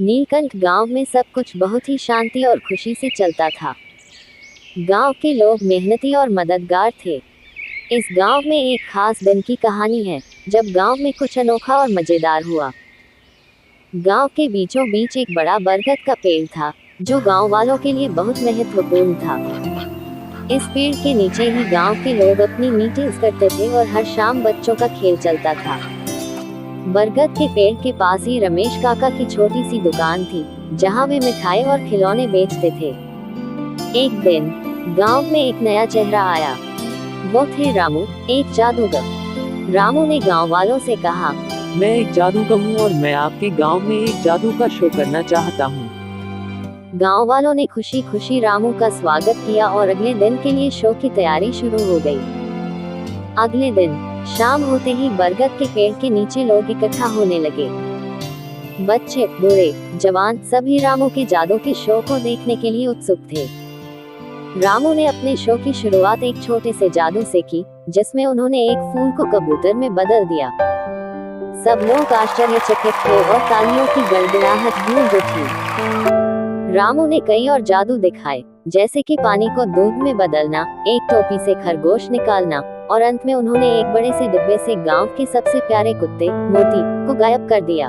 नीलकंठ गांव में सब कुछ बहुत ही शांति और खुशी से चलता था। गांव के लोग मेहनती और मददगार थे। इस गांव में एक खास दिन की कहानी है, जब गांव में कुछ अनोखा और मजेदार हुआ। गांव के बीचों बीच एक बड़ा बरगद का पेड़ था, जो गांव वालों के लिए बहुत महत्वपूर्ण था। इस पेड़ के नीचे ही गांव के लोग अपनी मीटिंग्स करते थे और हर शाम बच्चों का खेल चलता था। बरगद के पेड़ के पास ही रमेश काका की छोटी सी दुकान थी, जहां वे मिठाई और खिलौने बेचते थे। एक दिन गांव में एक नया चेहरा आया। वो थे रामू, एक जादूगर। रामू ने गांव वालों से कहा, मैं एक जादूगर हूँ और मैं आपके गांव में एक जादू का शो करना चाहता हूँ। गांव वालों ने खुशी खुशी रामू का स्वागत किया और अगले दिन के लिए शो की तैयारी शुरू हो गई। अगले दिन शाम होते ही बरगद के पेड़ के नीचे लोग इकट्ठा होने लगे। बच्चे, बूढ़े, जवान सभी रामू के जादू के शो को देखने के लिए उत्सुक थे। रामू ने अपने शो की शुरुआत एक छोटे से जादू से की, जिसमें उन्होंने एक फूल को कबूतर में बदल दिया। सब लोग आश्चर्यचकित थे और तालियों की गड़गड़ाहट गूंज उठी। रामू ने कई और जादू दिखाए, जैसे कि पानी को दूध में बदलना, एक टोपी से खरगोश निकालना, और अंत में उन्होंने एक बड़े से डिब्बे से गांव के सबसे प्यारे कुत्ते मोती को गायब कर दिया।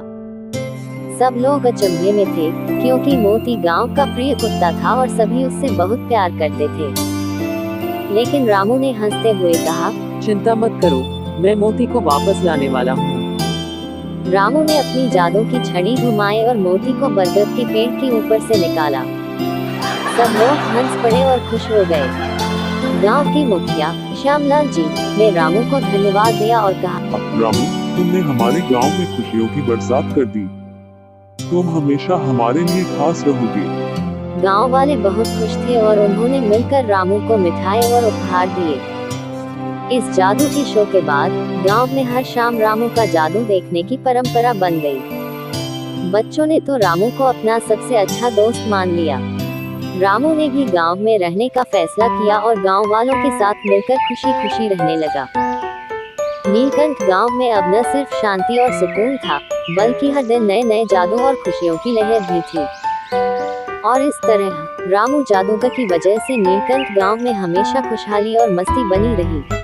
सब लोग अचंभे में थे, क्योंकि मोती गांव का प्रिय कुत्ता था और सभी उससे बहुत प्यार करते थे। लेकिन रामू ने हंसते हुए कहा, चिंता मत करो, मैं मोती को वापस लाने वाला हूँ। रामू ने अपनी जादू की छड़ी घुमाई और मोती को बरगद के पेड़ के ऊपर से निकाला। सब लोग हंस पड़े और खुश हो गए। गांव के मुखिया श्यामलाल जी ने रामू को धन्यवाद दिया और कहा, रामू, तुमने हमारे गांव में खुशियों की बरसात कर दी। तुम हमेशा हमारे लिए खास रहोगे। गांव वाले बहुत खुश थे और उन्होंने मिलकर रामू को मिठाई और उपहार दिए। इस जादू के शो के बाद गांव में हर शाम रामू का जादू देखने की परंपरा बन गई। बच्चों ने तो रामू को अपना सबसे अच्छा दोस्त मान लिया। रामू ने भी गांव में रहने का फैसला किया और गांव वालों के साथ मिलकर खुशी खुशी रहने लगा। नीलकंठ गांव में अब न सिर्फ शांति और सुकून था, बल्कि हर दिन नए नए जादू और खुशियों की लहर भी थी। और इस तरह रामू जादूगर की वजह से नीलकंठ गांव में हमेशा खुशहाली और मस्ती बनी रही।